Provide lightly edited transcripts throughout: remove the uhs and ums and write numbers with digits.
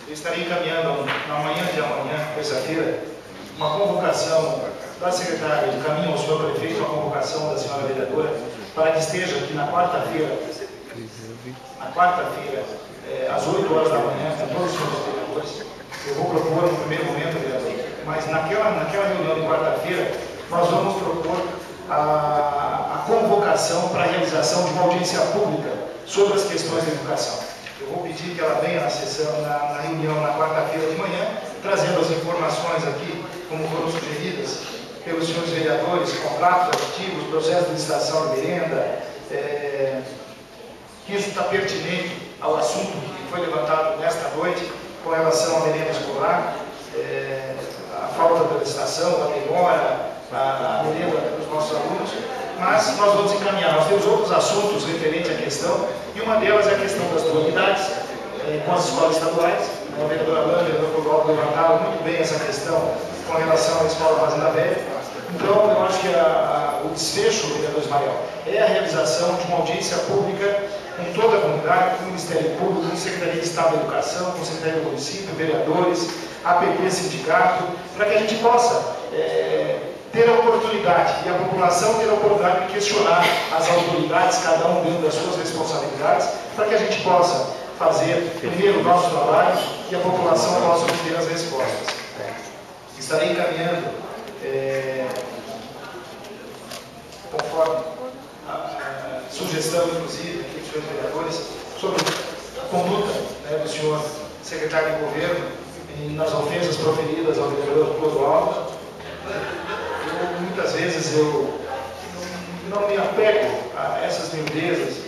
eu estarei encaminhando na manhã de amanhã, terça-feira, uma convocação da secretária do Caminho ao senhor prefeito, uma convocação da senhora vereadora, para que esteja aqui na quarta-feira, às 8 horas da manhã, com todos os senhores vereadores. Eu vou propor no primeiro momento, vereador, mas naquela reunião de quarta-feira, nós vamos propor a convocação para a realização de uma audiência pública sobre as questões da educação. Eu vou pedir que ela venha na sessão, na reunião na quarta-feira de manhã, trazendo as informações aqui, como foram sugeridas pelos senhores vereadores, contratos ativos, processo de licitação de merenda, que isso está pertinente ao assunto que foi levantado nesta noite com relação à merenda escolar, a falta da licitação, a demora, a merenda dos nossos alunos, mas nós vamos encaminhar. Nós temos outros assuntos referentes à questão, e uma delas é a questão das dualidades com as escolas estaduais. A vereadora Lana e o vereador Clodoaldo levantaram muito bem essa questão com relação à escola Fazenda Velha. Então, eu acho que o desfecho, vereador Ismael, é a realização de uma audiência pública com toda a comunidade, com o Ministério Público, com a Secretaria de Estado da Educação, com o Secretaria do Município, vereadores, APP, sindicato, para que a gente possa ter a oportunidade, e a população ter a oportunidade de questionar as autoridades, cada um dentro das suas responsabilidades, para que a gente possa fazer primeiro o nosso trabalho e a população possa obter as respostas. Estarei encaminhando, conforme a sugestão, inclusive, aqui dos senhores vereadores, sobre a conduta do senhor secretário de governo nas ofensas proferidas ao vereador Clodoaldo. Muitas vezes eu não me apego a essas miudezas,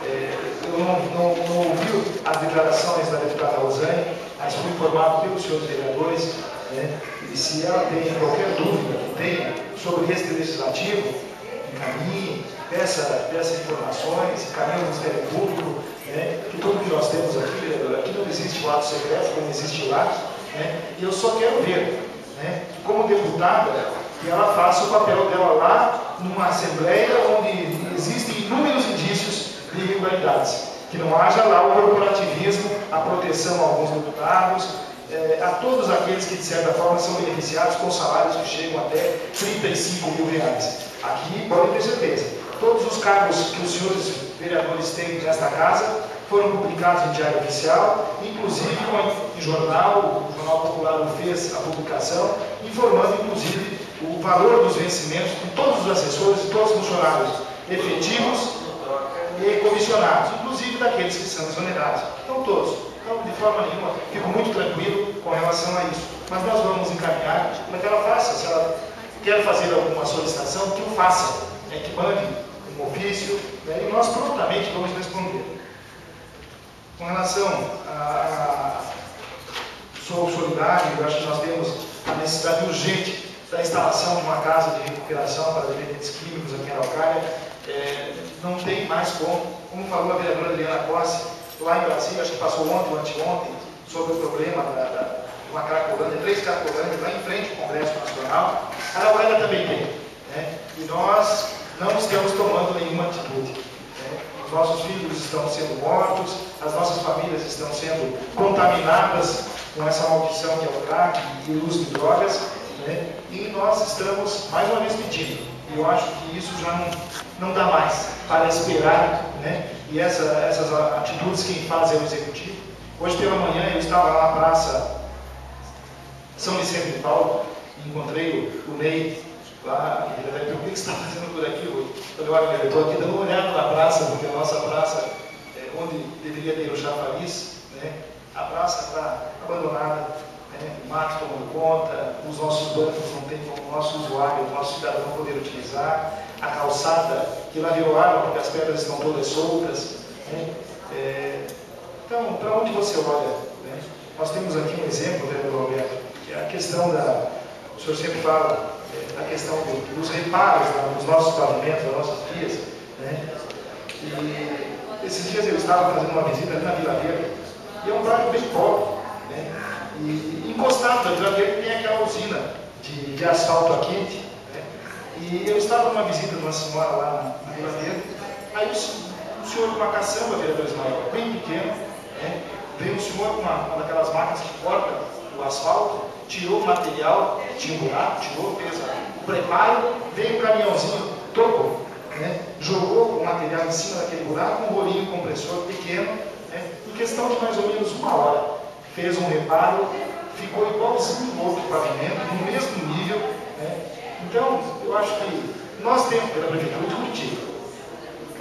eu não ouvi as declarações da deputada Rosane, mas fui informado pelos senhores vereadores, e se ela tem qualquer dúvida que tenha sobre este legislativo, encaminhe, peça informações, encaminhe ao Ministério Público, que tudo que nós temos aqui, vereador, aqui não existe o ato secreto, como existe lá, e eu só quero ver, como deputada, que ela faça o papel dela lá numa assembleia onde existem inúmeros indícios de irregularidades. Que não haja lá o corporativismo, a proteção a alguns deputados, a todos aqueles que de certa forma são beneficiados com salários que chegam até 35 mil reais. Aqui podem ter certeza, todos os cargos que os senhores vereadores têm nesta casa foram publicados em diário oficial, inclusive em jornal, o Jornal Popular fez a publicação, informando inclusive o valor dos vencimentos de todos os assessores e todos os funcionários efetivos e comissionados, inclusive daqueles que são exonerados. Então todos. Então, de forma nenhuma, fico muito tranquilo com relação a isso. Mas nós vamos encaminhar para que ela faça, se ela quer fazer alguma solicitação, que o faça, que mande um ofício, e nós prontamente vamos responder. Com relação a sou solidário, eu acho que nós temos a necessidade urgente da instalação de uma casa de recuperação para dependentes químicos aqui em Araucária. Não tem mais como falou a vereadora Adriana Cosse, lá em Brasília, acho que passou ontem ou anteontem, sobre o problema de uma Cracolândia, 3 Cracolândias, lá em frente ao Congresso Nacional. A Araucária também tem, e nós não estamos tomando nenhuma atitude. Os nossos filhos estão sendo mortos, as nossas famílias estão sendo contaminadas com essa maldição que é o crack e o uso de drogas, e nós estamos mais uma vez pedindo. E eu acho que isso já não dá mais para esperar, e essas atitudes quem faz é o Executivo. Hoje pela manhã eu estava lá na Praça São Vicente de Paulo, e encontrei o Ney lá, e ele perguntou: o que você está fazendo por aqui? Eu falei: olha, eu estou aqui dando uma olhada na praça, porque a nossa praça, onde deveria ter o chafariz, a praça está abandonada, o mato tomando conta, os nossos bancos não tem como o nosso usuário, o nosso cidadão poder utilizar, a calçada que lá virou água porque as pedras estão todas soltas. Então, para onde você olha? Nós temos aqui um exemplo, vereador Roberto, que é a questão o senhor sempre fala, da questão dos reparos nos nossos pavimentos, nas nossas vias. E esses dias eu estava fazendo uma visita ali na Vila Verde, e é um bairro bem pobre, e encostado na Vila Verde tem aquela usina de asfalto a quente, e eu estava numa visita de uma senhora lá na Vila Verde, aí o senhor com uma caçamba, vereador Ismael, bem pequeno, Veio um senhor com uma daquelas máquinas que corta o asfalto, tirou o material, tinha um buraco, tirou, fez o preparo, veio um caminhãozinho, tocou, né? Jogou o material em cima daquele buraco, um rolinho compressor pequeno, né? Em questão de mais ou menos 1 hora, fez um reparo, ficou igualzinho o outro pavimento, no mesmo nível, né? Então, eu acho que nós temos, pela Prefeitura de Curitiba,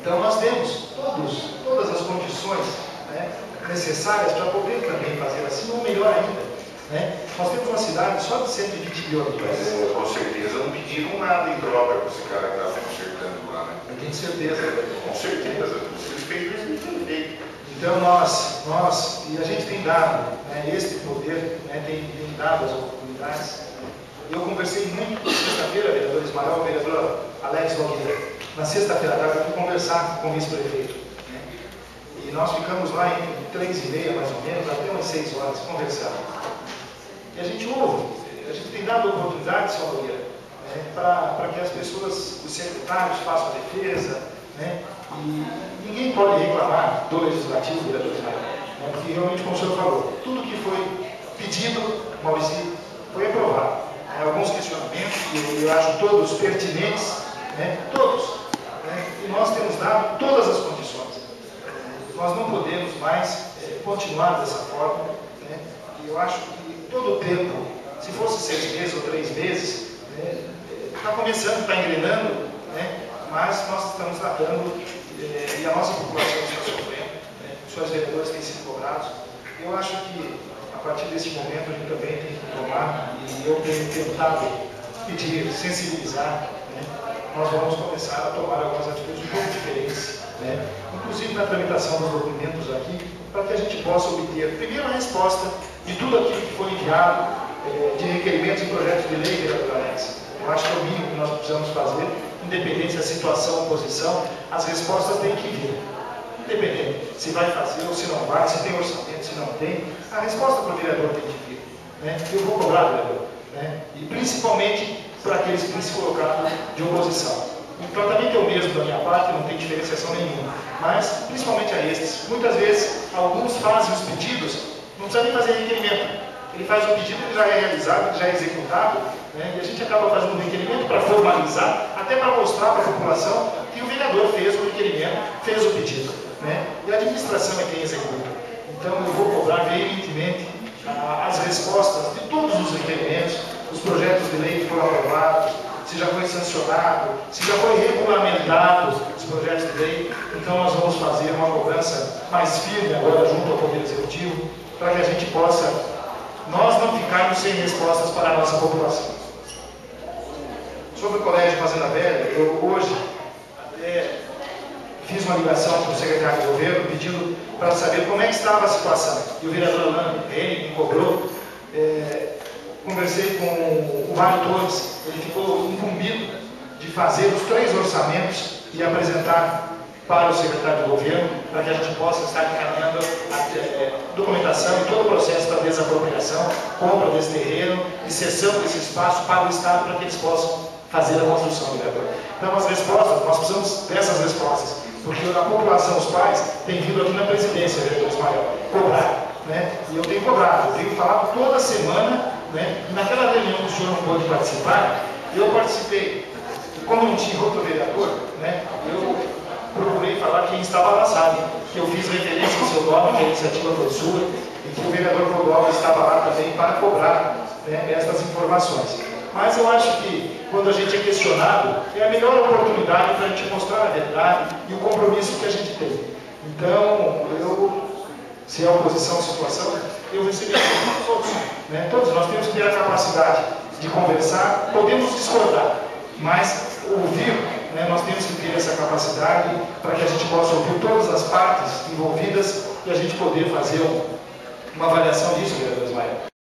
então nós temos todas as condições, né, necessárias para poder também fazer assim, ou melhor ainda, né? Nós temos uma cidade só de 120 mil habitantes. Mas com certeza não pediram nada em troca para esse cara que está consertando lá, né? Eu tenho certeza. Com certeza, eles fez isso bem feito. Então nós, e a gente tem dado, né, este poder, né, tem dado as oportunidades. Eu conversei muito na sexta-feira, vereador Ismael, vereador Alex Nogueira. Na sexta-feira eu fui conversar com o vice-prefeito, né? E nós ficamos lá entre 3h30 mais ou menos, até umas 6 horas, conversando. E a gente ouve, a gente tem dado oportunidade, senhor Nogueira, né, para que as pessoas, os secretários façam a defesa, né? E ninguém pode reclamar do Legislativo, vereador Ismael, né? Porque realmente, como o senhor falou, tudo que foi pedido, Maurício, foi aprovado. Alguns questionamentos, e eu acho todos pertinentes, né? Todos. Né? E nós temos dado todas as condições. Nós não podemos mais continuar dessa forma, né? E eu acho que todo o tempo, se fosse 6 meses ou 3 meses, está começando, está engrenando, né? Mas nós estamos tratando, e a nossa população está sofrendo, né? Os senhores vereadores têm sido cobrados. Eu acho que a partir desse momento a gente também tem que tomar, e eu tenho tentado pedir, sensibilizar, né? Nós vamos começar a tomar algumas atitudes um pouco diferentes, né? Inclusive na tramitação dos documentos aqui, para que a gente possa obter, primeiro, a resposta de tudo aquilo que foi enviado, de requerimentos e projetos de lei, vereador Alex. Eu acho que é o mínimo que nós precisamos fazer, independente da situação ou posição, as respostas têm que vir. Independente se vai fazer ou se não vai, se tem orçamento, se não tem, a resposta para o vereador tem que vir, né? Eu vou cobrar, vereador, né? E principalmente para aqueles que têm se colocado de oposição. O tratamento é o mesmo da minha parte, não tem diferenciação nenhuma, mas principalmente a estes. Muitas vezes, alguns fazem os pedidos, não precisa nem fazer requerimento. Ele faz o pedido, ele já é realizado, ele já é executado, né? E a gente acaba fazendo um requerimento para formalizar, até para mostrar para a população que o vereador fez o requerimento, fez o pedido, né? E a administração é quem executa. Então eu vou cobrar veementemente as respostas de todos os requerimentos, os projetos de lei que foram aprovados, se já foi sancionado, se já foi regulamentado os projetos de lei. Então nós vamos fazer uma cobrança mais firme agora junto ao Poder Executivo, para que a gente possa, nós não ficarmos sem respostas para a nossa população. Sobre o Colégio Fazenda Velha, eu hoje fiz uma ligação para o secretário de governo pedindo para saber como é que estava a situação. E o vereador Orlando, ele me cobrou. Conversei com o Mário Torres, ele ficou incumbido de fazer os 3 orçamentos e apresentar para o secretário de governo, para que a gente possa estar encaminhando a documentação e todo o processo para desapropriação, compra desse terreno e cessão desse espaço para o Estado, para que eles possam fazer a construção, vereador. Então, as respostas, nós precisamos dessas respostas, porque a população, os pais, têm vindo aqui na presidência, vereador Ismael, cobrar, né? E eu tenho cobrado, eu tenho falado toda semana, né? E naquela reunião que o senhor não pôde participar, eu participei. Como não tinha outro vereador, né? Eu procurei falar quem estava lá, sabe? Que eu fiz referência ao seu nome, que a iniciativa foi sua, e que o vereador Clodoaldo estava lá também para cobrar, né, estas informações. Mas eu acho que, quando a gente é questionado, é a melhor oportunidade para a gente mostrar a verdade e o compromisso que a gente tem. Então, se é oposição à situação, eu recebi todos, né? Todos nós temos que ter a capacidade de conversar, podemos discordar, mas ouvir, né? Nós temos que ter essa capacidade para que a gente possa ouvir todas as partes envolvidas e a gente poder fazer uma avaliação disso, vereador Ismael.